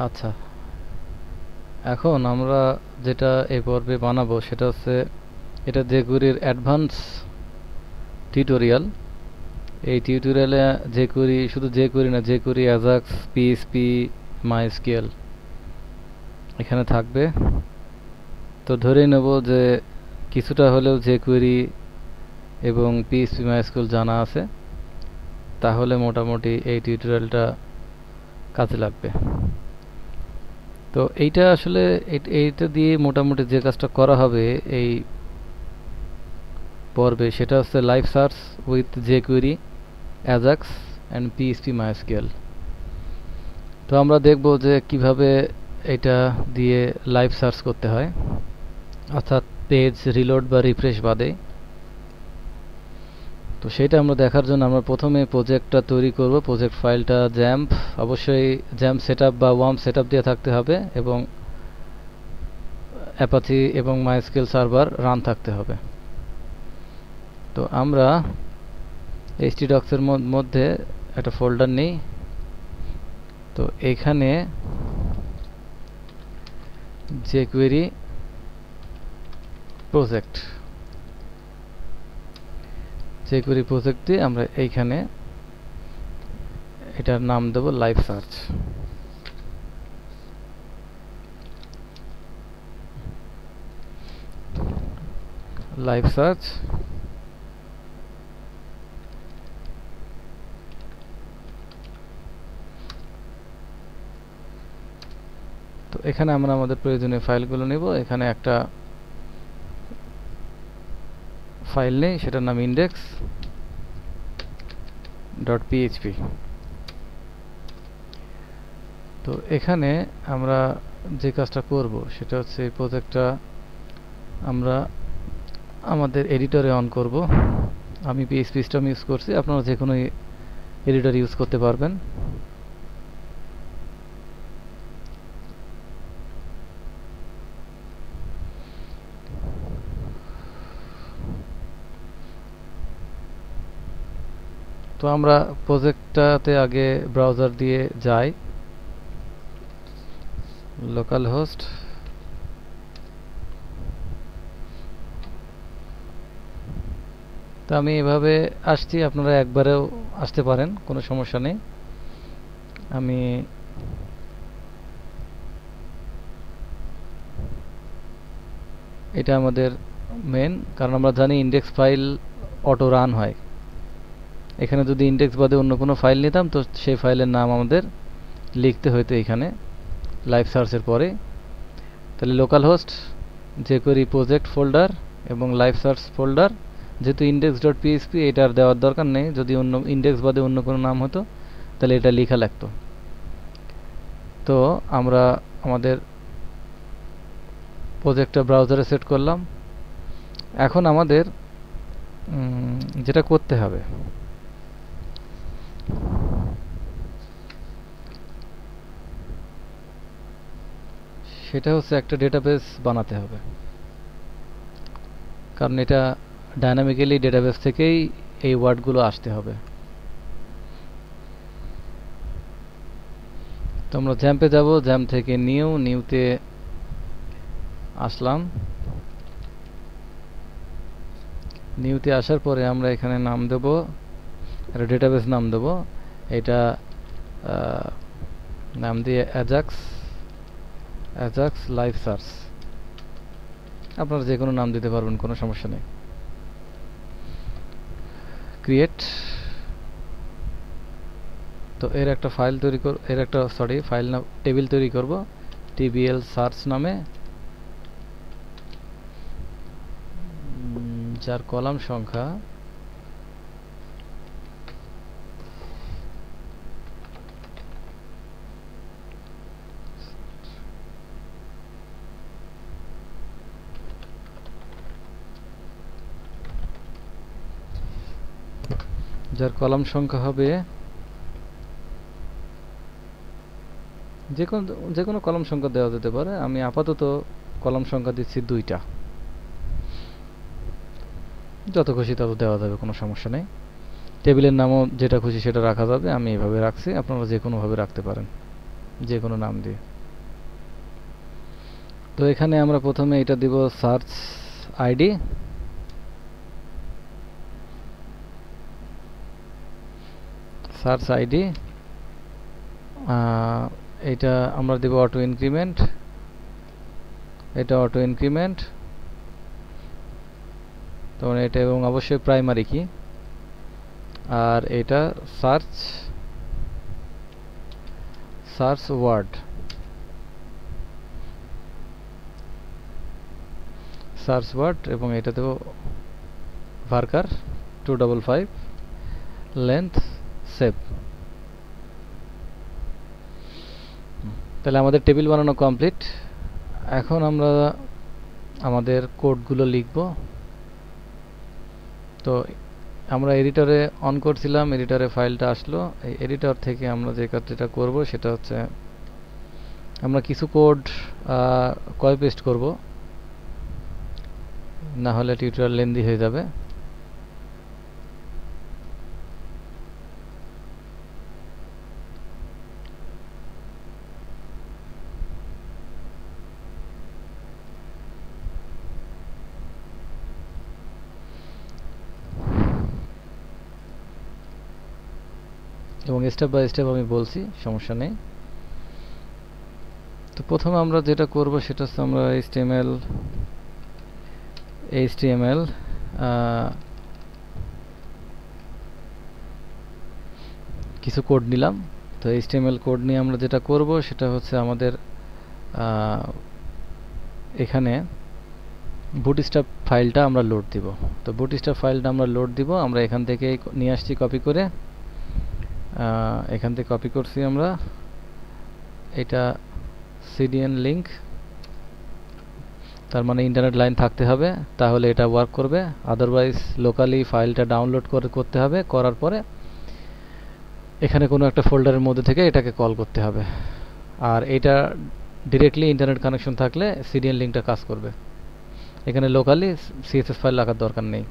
আচ্ছা, এখন আমরা যেটা এই পর্বে বানাবো সেটা হচ্ছে এটা jQuery-র অ্যাডভান্স টিউটোরিয়াল। এই টিউটোরিয়ালে jQuery, শুধু jQuery না, jQuery, Ajax, PHP, MySQL এখানে থাকবে। তো ধরেই নেব যে কিছুটা হলেও jQuery এবং PHP MySQL জানা আছে, তাহলে মোটামুটি এই টিউটোরিয়ালটা কাজে লাগবে। তো এইটা আসলে এইটা দিয়ে মোটামুটি যে কাজটা করা হবে এই পর্বে সেটা হচ্ছে live search with jQuery, Ajax and PHP MySQL। তো আমরা দেখব যে কিভাবে এটা দিয়ে লাইভ সার্চ করতে হয়, অর্থাৎ পেজ রিলোড বা রিফ্রেশ বাদে। তো সেটা আমরা দেখার জন্য আমরা প্রথমে প্রজেক্টটা তৈরি করব। প্রজেক্ট ফাইলটা জ্যাম্প, অবশ্যই জ্যাম্প সেটআপ বা ওয়ার্ম সেটআপ দিয়ে থাকতে হবে এবং অ্যাপাচি এবং মাইস্কেল সার্ভার রান থাকতে হবে। তো আমরা htdocs এর মধ্যে একটা ফোল্ডার নেই। তো এখানে jQuery প্রজেক্ট দিয়ে আমরা এইখানে এটার নাম দেব লাইভ সার্চ। লাইভ সার্চ তো এখানে আমরা আমাদের প্রয়োজনীয় ফাইলগুলো নেব। এখানে একটা ফাইল নেই, সেটার নাম index.php। তো এখানে আমরা যে কাজটা করব সেটা হচ্ছে এই প্রজেক্টটা আমরা আমাদের এডিটরে অন করব। আমি PHP Storm ইউজ করছি, আপনারা যে কোনো এডিটর ইউজ করতে পারবেন। তো আমরা প্রজেক্টটাতে আগে ব্রাউজার দিয়ে যাই, লোকাল হোস্ট, তো আমি এভাবে আসছি, আপনারা একবারেও আসতে পারেন, কোনো সমস্যা নেই। আমি এটা আমাদের মেন, কারণ আমরা জানি ইন্ডেক্স ফাইল অটো রান হয়। এখানে যদি ইন্ডেক্স বাদে অন্য কোনো ফাইল নিতাম তো সেই ফাইলের নাম আমাদের লিখতে হতো এখানে লাইভ সার্চের পরে। তাহলে local host, jQuery project folder এবং লাইভ সার্চ ফোল্ডার। যেহেতু index.php এটার দেওয়ার দরকার নেই, যদি অন্য ইন্ডেক্স বাদে অন্য কোনো নাম হতো তাহলে এটা লেখা লাগতো। তো আমরা আমাদের প্রজেক্টটা ব্রাউজারে সেট করলাম। এখন আমাদের যেটা করতে হবে সেটা হচ্ছে একটা ডেটাবেস বানাতে হবে, কারণ এটা ডাইনামিক্যালি ডেটাবেস থেকেই এই ওয়ার্ডগুলো আসতে হবে। তো আমরা জ্যাম্পে যাব, জ্যাম্প থেকে নিউতে আসলাম। নিউতে আসার পরে আমরা এখানে নাম দেব, একটা ডেটাবেস নাম দেব। এটা নাম দিয়ে অ্যাজাক্স লাইভ সার্চ। আপনারা যে কোনো নাম দিতে পারবেন, কোনো সমস্যা নেই। ক্রিয়েট। তো এর একটা ফাইল তৈরি করব, ফাইল না, টেবিল তৈরি করব tbl সার্চ নামে, যার কলাম সংখ্যা হবে যে কোনো কলাম সংখ্যা দেওয়া যেতে পারে। আমি আপাতত কলাম সংখ্যা দিচ্ছি 2টা, যত খুশি তত দেওয়া যাবে, কোনো সমস্যা নেই। টেবিলের নামও যেটা খুশি সেটা রাখা যাবে, আমি এভাবে রাখছি, আপনারা যে কোনোভাবে রাখতে পারেন। যে কোনো নাম দিয়ে। তো এখানে আমরা প্রথমে এটা দিব সার্চ আইডি, সার্চ আইডি, এটা আমরা দেব অটো ইনক্রিমেন্ট, এটা অটো ইনক্রিমেন্ট, তখন এটা, এবং অবশ্যই প্রাইমারি কি, আর এটা search, search word, search word, এবং এটা দেব ভার্কার 255 লেন্থ সেভ। তাহলে আমাদের টেবিল বানানো কমপ্লিট। এখন আমরা আমাদের কোডগুলো লিখব। তো আমরা এডিটরে অন করছিলাম, এডিটরে ফাইলটা আসলো। এই এডিটর থেকে আমরা যে কাজটা করব সেটা হচ্ছে আমরা কিছু কোড কপি পেস্ট করব, না হলে টিউটোরিয়াল লেন্দি হয়ে যাবে। এবং স্টেপ বাই স্টেপ আমি বলছি, সমস্যা নেই। তো প্রথমে আমরা যেটা করব সেটা হচ্ছে আমরা HTML কিছু কোড নিলাম। তো HTML কোড নিয়ে আমরা যেটা করব সেটা হচ্ছে আমাদের এখানে বুটস্ট্র্যাপ ফাইলটা আমরা লোড দিব। তো বুটস্ট্র্যাপ ফাইলটা আমরা লোড দিব, আমরা এখান থেকে নিয়ে আসছি কপি করে, এখান থেকে কপি করছি আমরা। এটা CDN লিংক, তার মানে ইন্টারনেট লাইন থাকতে হবে, তাহলে এটা ওয়ার্ক করবে। আদারওয়াইজ লোকালি ফাইলটা ডাউনলোড করতে হবে, করার পরে এখানে কোনো একটা ফোল্ডারের মধ্যে থেকে এটাকে কল করতে হবে। আর এটা ডিরেক্টলি ইন্টারনেট কানেকশন থাকলে CDN লিংকটা কাজ করবে, এখানে লোকালি CSS ফাইল রাখার দরকার নেই।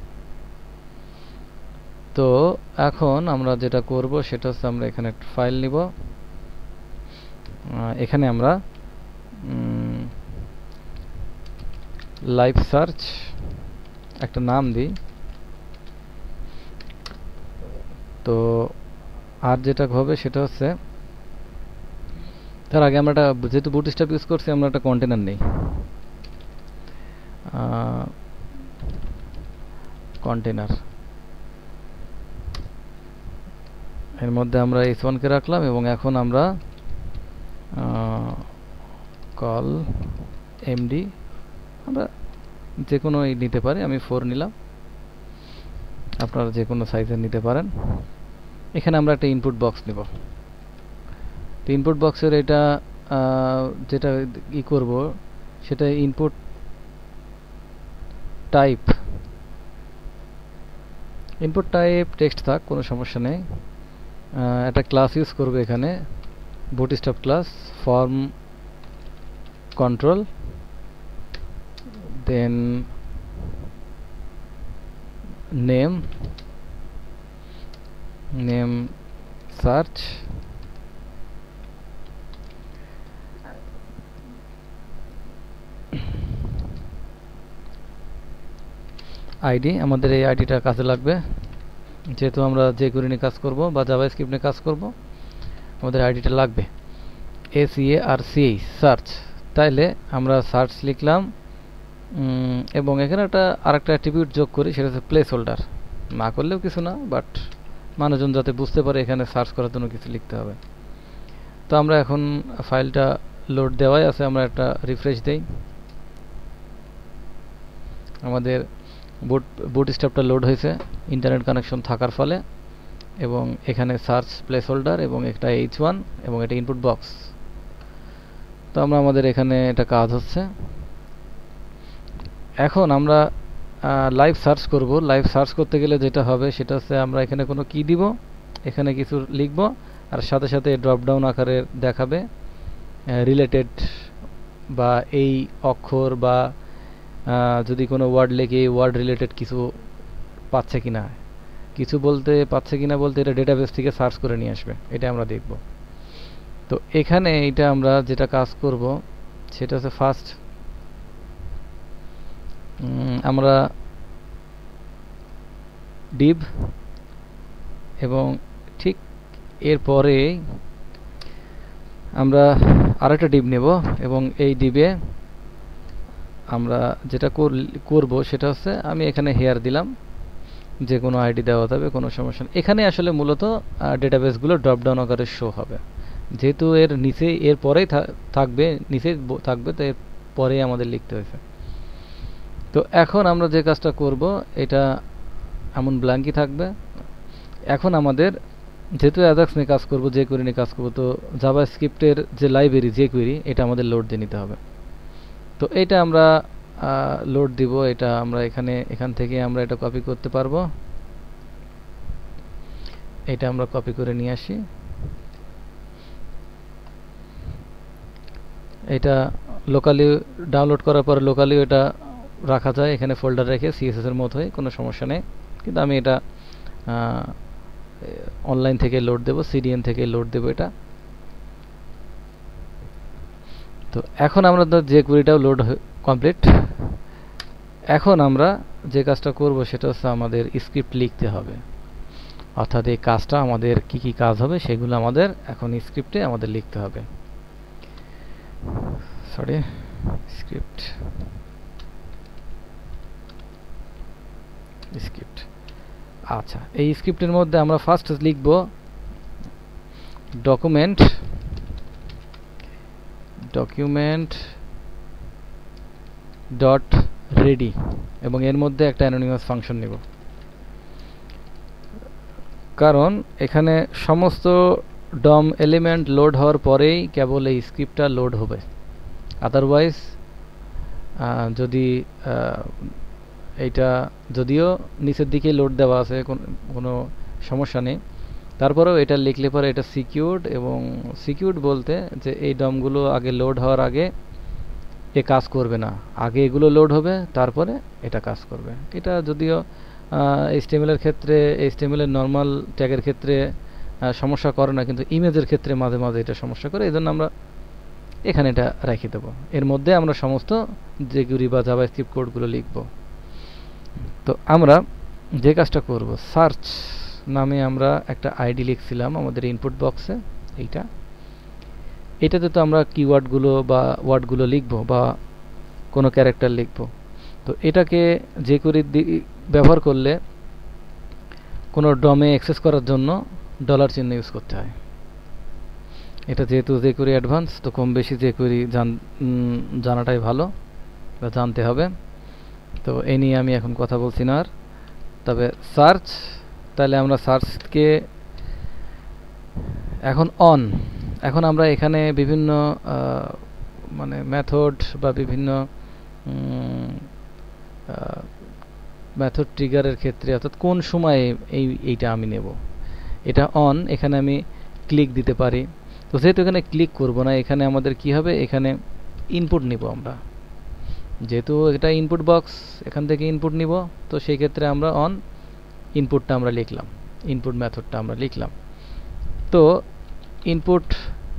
তো এখন আমরা যেটা করব সেটা হচ্ছে আমরা এখানে একটা ফাইল নিব, এখানে আমরা লাইভ সার্চ একটা নাম দিই। তো আর যেটা হবে সেটা হচ্ছে, তার আগে আমরা যেহেতু বুটস্ট্র্যাপ ইউজ করছি, আমরা একটা কন্টেনার নেই। কন্টেনার এর মধ্যে আমরা h1 কে রাখলাম, এবং এখন আমরা কল md আমরা যে কোনো নিতে পারি, আমি 4 নিলাম, আপনারা যে কোনো সাইজের নিতে পারেন। এখানে আমরা একটা ইনপুট বক্স নেব। তো ইনপুট বক্সের এটা যেটা করব সেটা input type, input type text থাক, কোনো সমস্যা নেই। একটা ক্লাস ইউজ করব এখানে, bootstrap class form control, then name search, ID, আমাদের এই আইডিটা কাজে লাগবে, যেহেতু আমরা jQuery নিয়ে কাজ করব বা জাভাস্ক্রিপ্ট নিয়ে কাজ করব, আমাদের আইডিটা লাগবে। SEARCH সার্চ, তাইলে আমরা সার্চ লিখলাম, এবং এখানে আরেকটা অ্যাট্রিবিউট যোগ করি, সেটা হচ্ছে প্লেস হোল্ডার। না করলেও কিছু না, বাট মানুষজন যাতে বুঝতে পারে এখানে সার্চ করার জন্য কিছু লিখতে হবে। তো আমরা এখন ফাইলটা লোড দেওয়াই আছে, আমরা একটা রিফ্রেশ দেই। আমাদের বুটস্ট্র্যাপটা লোড হয়েছে ইন্টারনেট কানেকশন থাকার ফলে, এবং এখানে সার্চ প্লেস হোল্ডার, এবং একটা h1, এবং এটা ইনপুট বক্স। তো আমাদের এখানে এটা কাজ হচ্ছে। এখন আমরা লাইভ সার্চ করব। লাইভ সার্চ করতে গেলে যেটা হবে সেটা হচ্ছে আমরা এখানে কোনো কি দিব, এখানে কিছু লিখব, আর সাথে সাথে ড্রপ ডাউন আকারে দেখাবে রিলেটেড, বা এই অক্ষর, বা যদি কোনো ওয়ার্ড লিখে ওয়ার্ড রিলেটেড কিছু পাচ্ছে কিনা, কিছু বলতে পাচ্ছে কিনা বলতে এটা ডেটাবেস থেকে সার্চ করে নিয়ে আসবে, এটা আমরা দেখব। তো এখানে এটা আমরা যেটা কাজ করব সেটা হচ্ছে ফার্স্ট আমরা div এবং ঠিক এরপরে আমরা আরেকটা div নেব এবং এই div-এ আমরা যেটা করব সেটা হচ্ছে আমি এখানে হেয়ার দিলাম, যে কোনো আইডি দেওয়া যাবে, কোনো সমস্যা নেই। এখানে আসলে মূলত ডেটাবেসগুলো ড্রপ ডাউন আকারে শো হবে, যেহেতু এর নিচে এর পরেই থাকবে, নিচে থাকবে, তো এর পরেই আমাদের লিখতে হয়েছে। তো এখন আমরা যে কাজটা করব এটা এমন ব্ল্যাঙ্কই থাকবে। এখন আমাদের যেহেতু অ্যাজাক্স নিয়ে কাজ করব, jQuery নিয়ে কাজ করব, তো জাভাস্ক্রিপ্টের যে লাইব্রেরি jQuery এটা আমাদের লোড দিয়ে নিতে হবে। তো এটা আমরা লোড দিব, এটা আমরা এখান থেকে আমরা এটা কপি করতে পারবো। এটা আমরা কপি করে নিয়ে আসি, এটা লোকালি ডাউনলোড করার পর লোকালি এটা রাখা যায়, এখানে ফোল্ডার রেখে সিএসএস এর মতোই, কোনো সমস্যা নেই। কিন্তু আমি এটা অনলাইন থেকে লোড দেব, সিডিএন থেকে লোড দেব এটা। তো এখন আমরা jQueryটাও লোড কমপ্লিট। এখন আমরা যে কাজটা করব সেটা হচ্ছে আমাদের স্ক্রিপ্ট লিখতে হবে, অর্থাৎ এই কাজটা আমাদের কি কি কাজ হবে সেগুলো আমাদের এখন স্ক্রিপ্টে আমাদের লিখতে হবে। সরি, স্ক্রিপ্ট আচ্ছা, এই স্ক্রিপ্টের মধ্যে আমরা ফার্স্ট লিখব ডকুমেন্ট ডট রেডি এবং এর মধ্যে একটা অ্যানোনিমাস ফাংশন নেব, কারণ এখানে সমস্ত ডম এলিমেন্ট লোড হওয়ার পরেই কেবল এই স্ক্রিপ্টটা লোড হবে। আদারওয়াইজ যদি এইটা যদিও নিচের দিকে লোড দেওয়া আছে, কোনো সমস্যা নেই, তারপরেও এটা লিখলে পরে এটা সিকিউরড, এবং সিকিউরড বলতে যে এই ডমগুলো আগে লোড হওয়ার আগে এ কাজ করবে না, আগে এগুলো লোড হবে তারপরে এটা কাজ করবে। এটা যদিও HTML এর ক্ষেত্রে, HTML এর নর্মাল ট্যাগের ক্ষেত্রে সমস্যা করে না, কিন্তু ইমেজের ক্ষেত্রে মাঝে মাঝে এটা সমস্যা করে, এই জন্য আমরা এখানে এটা রেখে দেবো। এর মধ্যে আমরা সমস্ত jQuery বা জাভাস্ক্রিপ্ট কোডগুলো লিখব। তো আমরা যে কাজটা করব, সার্চ নামে আমরা একটা আইডি লিখছিলাম আমাদের ইনপুট বক্সে, এটাতে তো আমরা কিওয়ার্ডগুলো বা ওয়ার্ডগুলো লিখব বা কোনো ক্যারেক্টার লিখব। তো এটাকে jQuery ব্যবহার করলে কোনো ডমে অ্যাক্সেস করার জন্য ডলার চিহ্ন ইউজ করতে হয়। এটা যেহেতু jQuery অ্যাডভান্স, তো কম বেশি jQuery জানাটাই ভালো বা জানতে হবে। তো এই নিয়ে আমি এখন কথা বলছি না আর। তবে সার্চ, তাহলে আমরা সার্চকে এখন এখন আমরা এখানে বিভিন্ন মানে মেথড বা বিভিন্ন মেথড ট্রিগারের ক্ষেত্রে, অর্থাৎ কোন সময়ে এইটা আমি নেব, এটা এখানে আমি ক্লিক দিতে পারি। তো যেহেতু এখানে ক্লিক করব না, এখানে আমাদের কি হবে, এখানে ইনপুট নিব আমরা, যেহেতু এটা ইনপুট বক্স, এখান থেকে ইনপুট নিব, তো সেই ক্ষেত্রে আমরা ইনপুটটা আমরা লিখলাম, ইনপুট মেথডটা আমরা লিখলাম। তো ইনপুট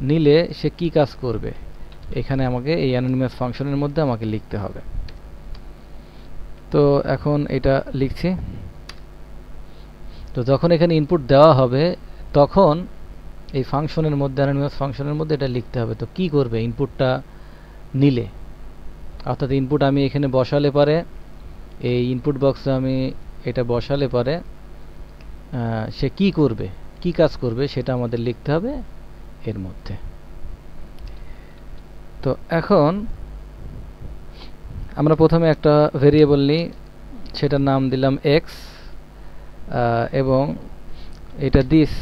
নিলে সে কি কাজ করবে, এখানে আমাকে এই অ্যানোনিমাস ফাংশনের মধ্যে আমাকে লিখতে হবে। তো এখন এটা লিখছি। তো যখন এখানে ইনপুট দেওয়া হবে তখন এই ফাংশনের মধ্যে, অ্যানোনিমাস ফাংশনের মধ্যে এটা লিখতে হবে। তো কি করবে ইনপুটটা নিলে, অর্থাৎ ইনপুট আমি এখানে বসালে পারে, এই ইনপুট বক্সে আমি এটা বসালে পারে সে কি করবে, কি কাজ করবে সেটা আমাদের লিখতে হবে এর মধ্যে। তো এখন আমরা প্রথমে একটা ভেরিয়েবল নিই, সেটার নাম দিলাম x, এবং এটা দিস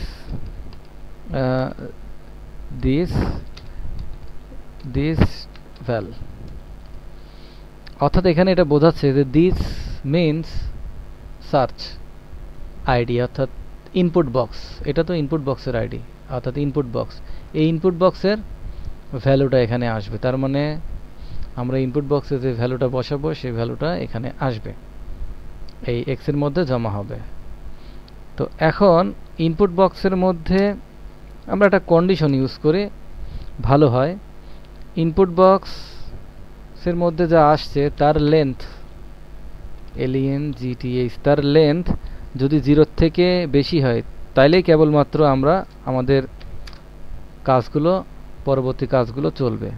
ভ্যাল, অর্থাৎ এখানে এটা বোঝাচ্ছে যে দিস মিনস সার্চ আইডি, অর্থাৎ ইনপুট বক্স, এটা তো ইনপুট বক্সের আইডি, অর্থাৎ ইনপুট বক্স, এই ইনপুট বক্সের ভ্যালুটা এখানে আসবে। তার মানে আমরা ইনপুট বক্সে যে ভ্যালুটা বসাবো সেই ভ্যালুটা এখানে আসবে, এই x এর মধ্যে জমা হবে। তো এখন ইনপুট বক্সের মধ্যে আমরা একটা কন্ডিশন ইউজ করে ভালো হয়। ইনপুট বক্স এর মধ্যে যা আসছে তার লেন্থ LENGTH তার লেন্থ যদি 0 থেকে বেশি হয় তাইলেই কেবলমাত্র আমরা আমাদের কাজগুলো পরবর্তী কাজগুলো চলবে,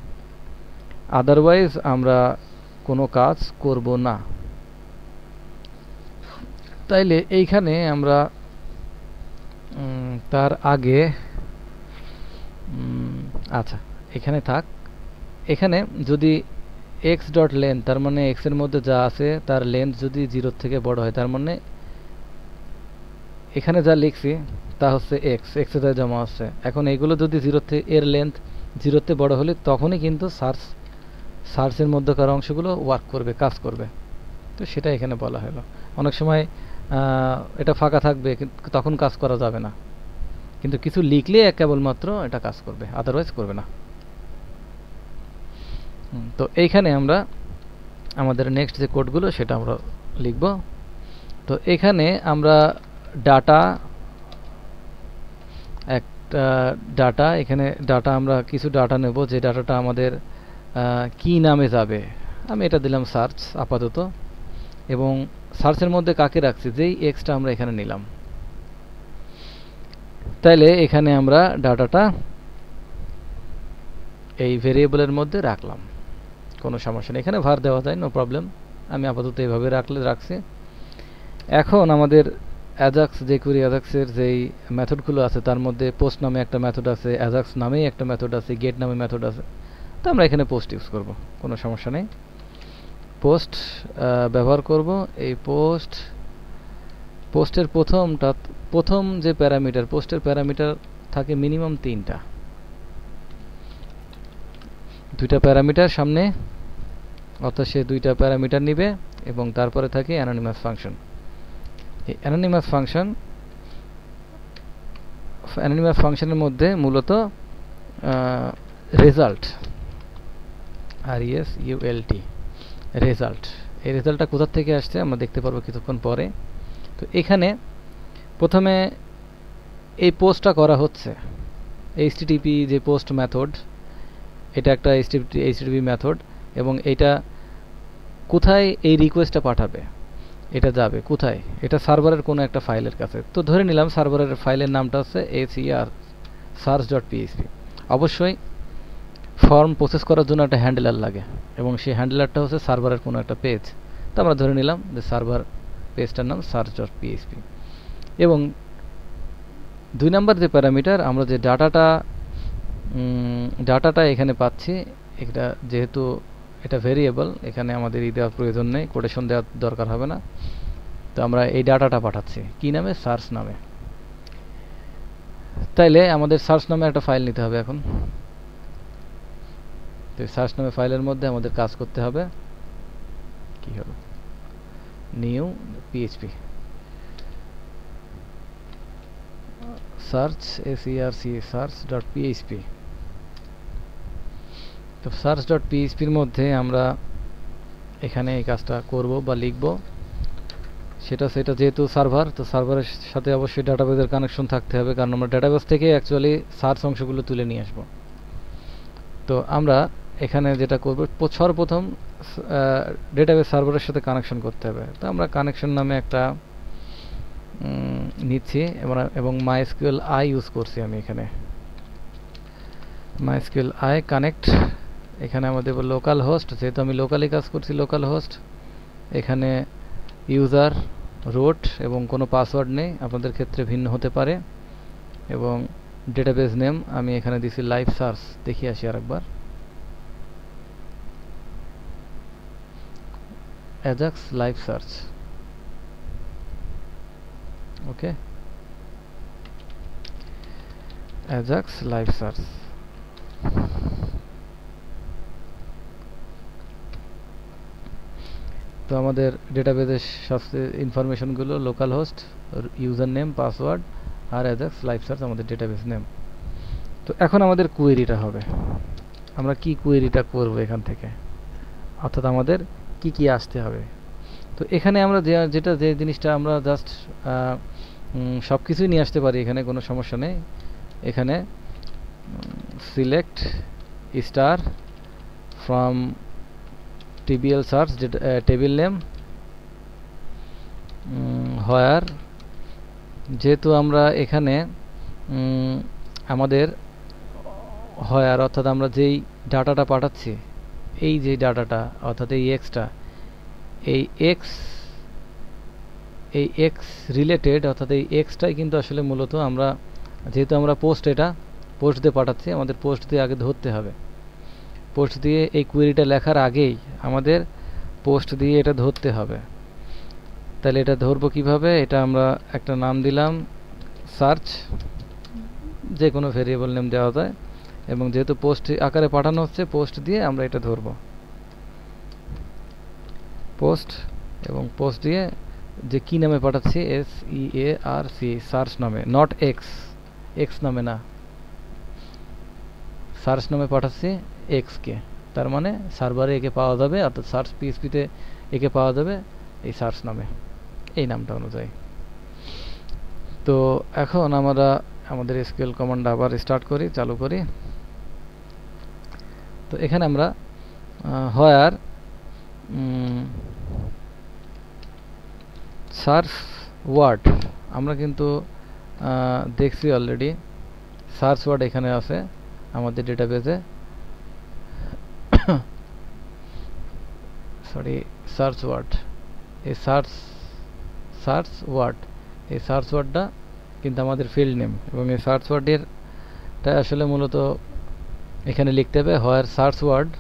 আদারওয়াইজ আমরা কোনো কাজ করব না। তাইলে এইখানে আমরা তার আগে আচ্ছা এখানে থাক। এখানে যদি x ডট লেন্থ তার মানে x এর মধ্যে যা আছে তার লেন্থ যদি 0 থেকে বড় হয় তার মানে এখানে যা লিখছি তা হচ্ছে x এ যা জমা হচ্ছে। এখন এগুলো যদি 0 থেকে এর লেন্থ 0 তে বড় হলে তখনই কিন্তু সার্চের মধ্যকার অংশগুলো ওয়ার্ক করবে, কাজ করবে। তো সেটা এখানে বলা হলো। অনেক সময় এটা ফাঁকা থাকবে তখন কাজ করা যাবে না, কিন্তু কিছু লিখলে কেবলমাত্র এটা কাজ করবে, আদারওয়াইজ করবে না। তো এইখানে আমরা আমাদের নেক্সট যে কোডগুলো সেটা আমরা লিখব। তো এখানে আমরা এখানে ডাটা আমরা কিছু ডাটা নেব, যে ডাটাটা আমাদের কি নামে যাবে। আমি এটা দিলাম সার্চ আপাতত, এবং সার্চের মধ্যে কাকে রাখছি, যেই এক্সটা আমরা এখানে নিলাম। তাইলে এখানে আমরা ডাটাটা এই ভেরিয়েবলের মধ্যে রাখলাম, কোনো সমস্যা নেই। এখানে var দেওয়া যায়, নো প্রবলেম। আমি আপাতত এইভাবে রাখছি। এখন আমাদের অ্যাজাক্স jQuery অ্যাজাক্সের যেই মেথডগুলো আছে তার মধ্যে পোস্ট নামে একটা মেথড আছে, অ্যাজাক্স নামেই একটা মেথড আছে, গেট নামে মেথড আছে। তো আমরা এখানে পোস্ট ইউজ করব, কোনো সমস্যা নেই। পোস্ট ব্যবহার করব। এই পোস্টের প্রথম যে প্যারামিটার, পোস্টের প্যারামিটার থাকে মিনিমাম 3টা, 2টা প্যারামিটার সামনে, অর্থাৎ সে 2টা প্যারামিটার নিবে, এবং তারপরে থাকে অ্যানোনিমাস ফাংশন। এই অ্যানোনিমাস ফাংশনের মধ্যে মূলত রেজাল্ট, RESULT, রেজাল্ট। এই রেজাল্টটা কোথা থেকে আসছে আমরা দেখতে পারবো কিছুক্ষণ পরে। তো এখানে প্রথমে এই পোস্টটা করা হচ্ছে, HTTP যে পোস্ট মেথড, এটা একটা HTTP মেথড, এবং এটা কোথায় এই রিকোয়েস্টটা পাঠাবে, এটা যাবে কোথায়, এটা সার্ভারের কোনো একটা ফাইলের কাছে। তো ধরে নিলাম সার্ভারের ফাইলের নামটা হচ্ছে search.php। অবশ্যই ফর্ম প্রসেস করার জন্য একটা হ্যান্ডলার লাগে, এবং সেই হ্যান্ডলারটা হচ্ছে সার্ভারের কোনো একটা পেজ। তো আমরা ধরে নিলাম যে সার্ভার পেজটার নাম search.php। এবং 2 নম্বর যে প্যারামিটার, আমরা যে ডাটাটা এখানে পাচ্ছি, এটা যেহেতু এটা ভেরিয়েবল, এখানে আমাদের দেওয়ার প্রয়োজন নেই, কোটেশন দেওয়ার দরকার হবে না। তো আমরা এই ডাটাটা পাঠাচ্ছি কি নামে, সার্চ নামে। তাইলে আমাদের সার্চ নামে একটা ফাইল নিতে হবে এখন। তো সার্চ নামে ফাইলের মধ্যে আমাদের কাজ করতে হবে, কি হবে, নিউ PHP সার্চ search.php। তো search.php এর মধ্যে আমরা এখানে এই কাজটা করব বা লিখব। সেটা যেহেতু সার্ভার, তো সার্ভারের সাথে অবশ্যই ডাটাবেসের কানেকশন থাকতে হবে, কারণ আমরা ডাটাবেস থেকে অ্যাকচুয়ালি সার্চ অংশগুলো তুলে নিয়ে আসব। তো আমরা এখানে যেটা করব, সর্বপ্রথম ডেটাবেস সার্ভারের সাথে কানেকশন করতে হবে। তো আমরা কানেকশন নামে একটা নিচ্ছি, এবং MySQL-i ইউজ করছি আমি এখানে। MySQL-i কানেক্ট, এখানে আমাদের লোকাল হোস্ট, যেহেতু আমি লোকালি কাজ করছি, লোকাল হোস্ট। এখানে ইউজার রুট এবং কোনো পাসওয়ার্ড নেই, আপনাদের ক্ষেত্রে ভিন্ন হতে পারে। এবং ডেটাবেস নেম আমি এখানে দিছি লাইভ সার্চ। দেখি আসি আরেকবার, Ajax live search. Okay, Ajax live search. তো আমাদের ডেটাবেসের সবচেয়ে ইনফরমেশনগুলো local host, user name, password, আর অ্যাজাক্স লাইভ সার্চ আমাদের ডেটাবেস নেম। তো এখন আমাদের কোয়েরিটা হবে, আমরা কি কোয়েরিটা করব এখান থেকে, অর্থাৎ আমাদের কি আসতে হবে। তো এখানে আমরা যে জিনিসটা আমরা জাস্ট সব কিছুই নিয়ে আসতে পারি, এখানে কোনো সমস্যা নেই। এখানে select star from tbl search table name হোয়ার, যেহেতু আমরা এখানে আমাদের হোয়ার অর্থাৎ আমরা যেই ডাটাটা পাঠাচ্ছি, এই যে ডাটাটা অর্থাৎ এই এক্সটা, এই এক্স রিলেটেড অর্থাৎ এই এক্সটাই কিন্তু আসলে মূলত আমরা, যেহেতু আমরা পোস্ট দিয়ে পাঠাচ্ছি, আমাদের পোস্ট দিয়ে আগে ধরতে হবে। পোস্ট দিয়ে এই কোয়েরিটা লেখার আগেই আমাদের পোস্ট দিয়ে এটা ধরতে হবে। তাহলে এটা ধরবো কিভাবে? এটা আমরা একটা নাম দিলাম সার্চ, যে কোনো ভেরিয়েবল নেম দেওয়া যায়, এবং যেহেতু পোস্ট আকারে পাঠানো হচ্ছে, পোস্ট দিয়ে আমরা এটা ধরবো পোস্ট, এবং পোস্ট দিয়ে যে কি নামে পাঠাচ্ছি, SEARC, সার্চ নামে, নট এক্স নামে না, সার্চ নামে পাঠাচ্ছি এক্সকে। তার মানে সার্ভারে একে পাওয়া যাবে, অর্থাৎ সার্চ পিএইচপিতে একে পাওয়া যাবে এই সার্চ নামে, এই নামটা অনুযায়ী। তো এখন আমরা আমাদের এসকিউএল কমান্ড আবার স্টার্ট করি, চালু করি। তো এখানে আমরা হোয়ার সার্চ ওয়ার্ড, আমরা কিন্তু দেখছি অলরেডি সার্চ ওয়ার্ড এখানে আছে আমাদের ডেটাবেজে, সরি সার্চ ওয়ার্ড, এই সার্চ ওয়ার্ডটা কিন্তু আমাদের ফিল্ড নেম, এবং এই সার্চ ওয়ার্ডেরটা আসলে মূলত এখানে লিখতে হবে হোয়ার সার্চ ওয়ার্ড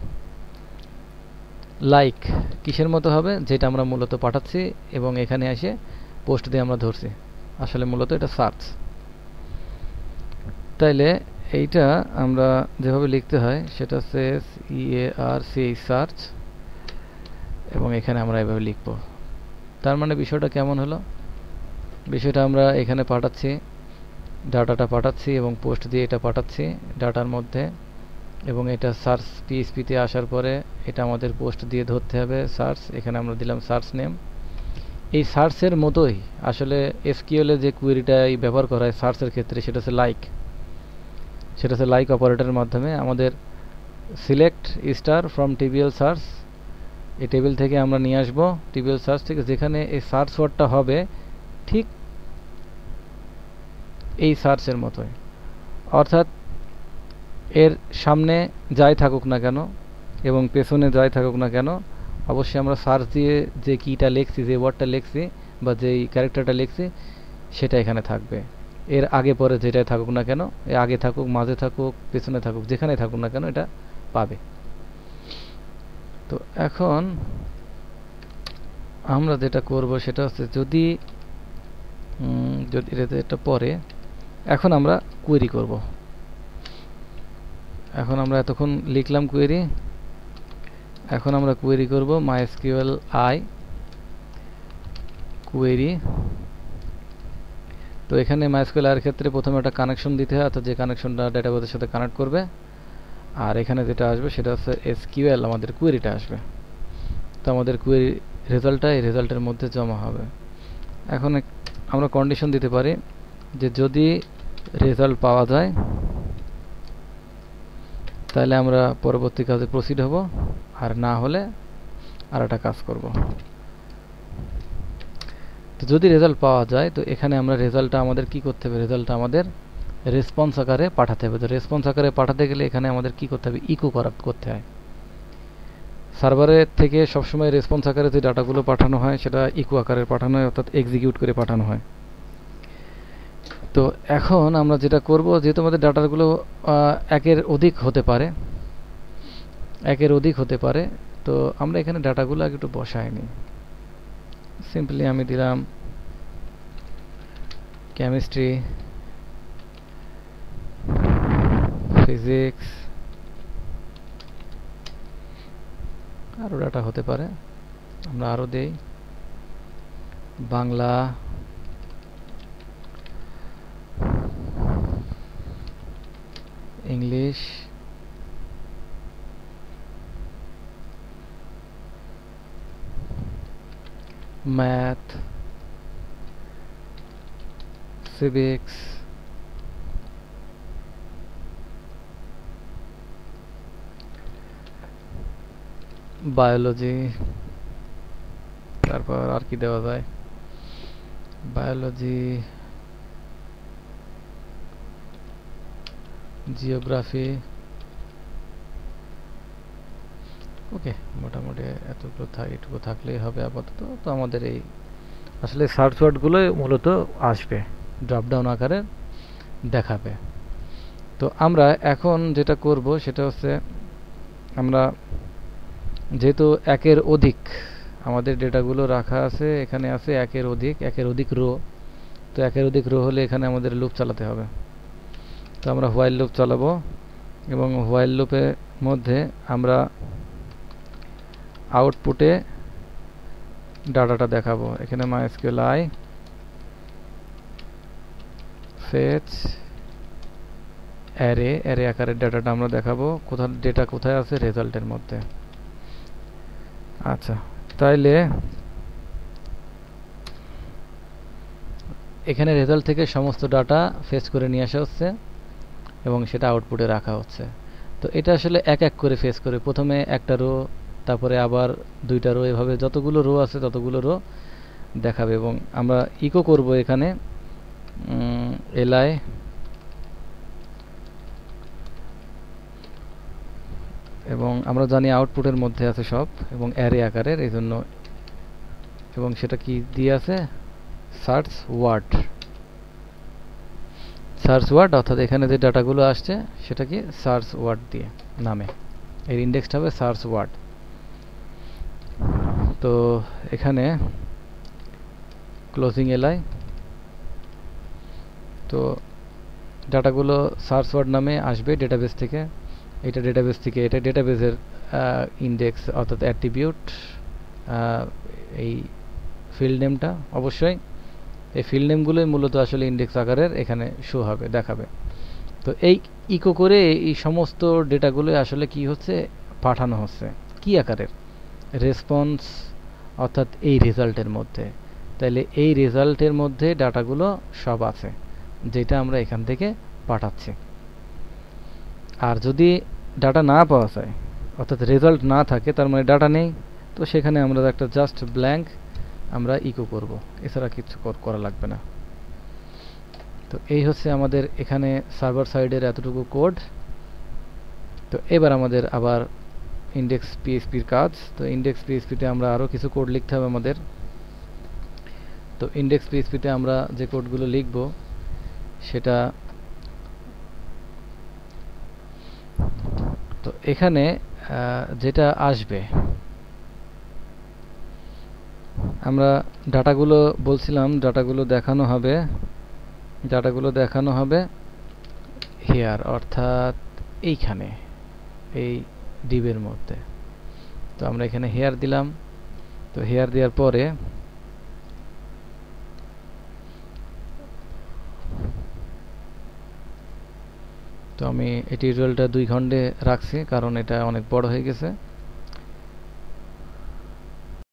লাইক, কিসের মতো হবে, যেটা আমরা মূলত পাঠাচ্ছি এবং এখানে এসে পোস্ট দিয়ে আমরা ধরছি, আসলে মূলত এটা সার্চ। তাইলে এইটা আমরা যেভাবে লিখতে হয় সেটা হচ্ছে SEARC সার্চ, এবং এখানে আমরা এভাবে লিখব। তার মানে বিষয়টা কেমন হলো? বিষয়টা আমরা এখানে পাঠাচ্ছি, ডাটাটা পাঠাচ্ছি এবং পোস্ট দিয়ে এটা পাঠাচ্ছি ডাটার মধ্যে, এবং এটা সার্চ পিএইচপিতে আসার পরে এটা আমাদের পোস্ট দিয়ে ধরতে হবে সার্চ, এখানে আমরা দিলাম সার্চ নেম। এই সার্চের মতোই আসলে এসকিউএল এ যে কোয়েরিটা ব্যবহার করা হয় সার্চের ক্ষেত্রে, সেটা হচ্ছে লাইক অপারেটরের মাধ্যমে আমাদের select star from TBL search, এই টেবিল থেকে আমরা নিয়ে আসবো টিবিএল সার্চ থেকে, যেখানে এই সার্চ ওয়ার্ডটা হবে ঠিক এই সার্চের মতোই, অর্থাৎ এর সামনে যাই থাকুক না কেন এবং পেছনে যাই থাকুক না কেন, অবশ্যই আমরা সার্চ দিয়ে যে কিটা লিখছি, যে ওয়ার্ডটা লিখছি বা যেই ক্যারেক্টারটা লিখছি, সেটা এখানে থাকবে। এর আগে পরে যেটাই থাকুক না কেন, আগে থাকুক, মাঝে থাকুক, পেছনে থাকুক, যেখানে থাকুক না কেন এটা পাবে। তো এখন আমরা যেটা করব সেটা হচ্ছে, যদি এটা পরে, এখন আমরা কোয়েরি করব। এখন আমরা এতক্ষণ লিখলাম কোয়েরি, এখন আমরা কোয়েরি করব MySQL i কোয়েরি। তো এখানে MySQL এর ক্ষেত্রে প্রথমে একটা কানেকশন দিতে হয়, অর্থাৎ যে কানেকশনটা ডেটাবেসের সাথে কানেক্ট করবে, আর এখানে যেটা আসবে সেটা হচ্ছে SQL, আমাদের কোয়েরিটা আসবে। তো আমাদের কোয়েরি রেজাল্টটা এই রেজাল্টের মধ্যে জমা হবে। এখন আমরা কন্ডিশন দিতে পারি যে যদি রেজাল্ট পাওয়া যায় তাহলে আমরা পরবর্তী কাজে প্রসিড হব, আর না হলে আর একটা কাজ করব। তো যদি রেজাল্ট পাওয়া যায়, তো এখানে আমরা রেজাল্টটা আমাদের কি করতে হবে, রেজাল্টটা আমাদের রেসপন্স আকারে পাঠাতে হবে। তো রেসপন্স আকারে পাঠাতে গেলে এখানে আমাদের কি করতে হবে, ইকো করতে হয়। সার্ভারের থেকে সবসময় রেসপন্স আকারে যে ডাটাগুলো পাঠানো হয় সেটা ইকো আকারে পাঠানো হয়, অর্থাৎ এক্সিকিউট করে পাঠানো হয়। তো এখন আমরা যেটা করব, যেহেতু আমাদের ডাটাগুলো একের অধিক হতে পারে, তো আমরা এখানে ডাটাগুলো আগে একটু বসাই নিই। সিম্পলি আমি দিলাম কেমিস্ট্রি, ফিজিক্স, আরও ডাটা হতে পারে, আমরা আরও দেই Bangla, English, math, civics, biology, তারপর আর কি দেওয়া যায়, বায়োলজি, জিওগ্রাফি। ওকে, মোটামুটি এটুকু থাকলেই হবে আপাতত। তো আমাদের এই আসলে সার্চ ওয়ার্ডগুলো মূলত আসবে, ড্রপডাউন আকারে দেখাবে। তো আমরা এখন যেটা করব সেটা হচ্ছে, আমরা যেহেতু একের অধিক আমাদের ডেটাগুলো রাখা আছে, এখানে আছে একের অধিক রো। তো একের অধিক রো হলে এখানে আমাদের লুপ চালাতে হবে। তো আমরা হোয়াইল লুপ চালাবো, এবং হোয়াইল লুপের মধ্যে আমরা আউটপুটে ডাটাটা দেখাবো। এখানে MySQL fetch অ্যারে আকারের ডাটাটা আমরা দেখাবো। ডেটা কোথায় আছে? রেজাল্টের মধ্যে। আচ্ছা, তাইলে এখানে রেজাল্ট থেকে সমস্ত ডাটা ফেচ করে নিয়ে আসা হচ্ছে এবং সেটা আউটপুটে রাখা হচ্ছে। তো এটা আসলে এক এক করে ফেচ করে, প্রথমে একটা রো, তারপরে আবার দুইটা রো, এভাবে যতগুলো রো আছে ততগুলো রো দেখাবে। এবং আমরা ইকো করব এখানে li, এবং আমরা জানি আউটপুটের মধ্যে আছে সব, এবং অ্যারে আকারের, এই জন্য। এবং সেটা কি দিয়ে আছে? সার্চ ওয়ার্ড, অর্থাৎ এখানে যে ডাটাগুলো আসছে সেটা কি সার্চ ওয়ার্ড দিয়ে নামে, এর ইন্ডেক্সটা হবে সার্চ ওয়ার্ড। তো এখানে ক্লোজিং li, তো ডাটাগুলো সার্চ ওয়ার্ড নামে আসবে ডেটাবেস থেকে। এটা ডেটাবেসের ইন্ডেক্স, অর্থাৎ অ্যাট্রিবিউট, এই ফিল্ড নেমটা অবশ্যই, এই ফিল্ড নেমগুলোই মূলত আসলে ইন্ডেক্স আকারের এখানে শো হবে, দেখাবে। তো এই ইকো করে এই সমস্ত ডেটাগুলো আসলে কি হচ্ছে? পাঠানো হচ্ছে কি আকারের? রেসপন্স, অর্থাৎ এই রেজাল্টের মধ্যে। তাহলে এই রেজাল্টের মধ্যে ডাটাগুলো সব আছে, যেটা আমরা এখান থেকে পাঠাচ্ছি। আর যদি ডাটা না পাওয়া যায়, অর্থাৎ রেজাল্ট না থাকে, তার মানে ডাটা নেই, তো সেখানে আমরা একটা জাস্ট ব্ল্যাঙ্ক আমরা ইকো করব, এছাড়া কিছু করা লাগবে না। তো এই হচ্ছে আমাদের এখানে সার্ভার সাইডের এতটুকু কোড। তো এবার আমাদের আবার ইন্ডেক্স পিএইচপির কাজ। তো ইন্ডেক্স পিএইচপিতে আমরা আরও কিছু কোড লিখতে হবে আমাদের। তো ইন্ডেক্স পিএইচপিতে আমরা যে কোডগুলো লিখব সেটা, তো এখানে যেটা আসবে, আমরা ডাটাগুলো বলছিলাম, ডাটাগুলো দেখানো হবে হিয়ার, অর্থাৎ এইখানে, এই ডিবের মধ্যে। তো আমরা এখানে হেয়ার দিলাম। তো হেয়ার দেওয়ার পরে তো আমি এই টিউটোরিয়ালটা 2 খণ্ডে রাখছি, কারণ এটা অনেক বড় হয়ে গেছে।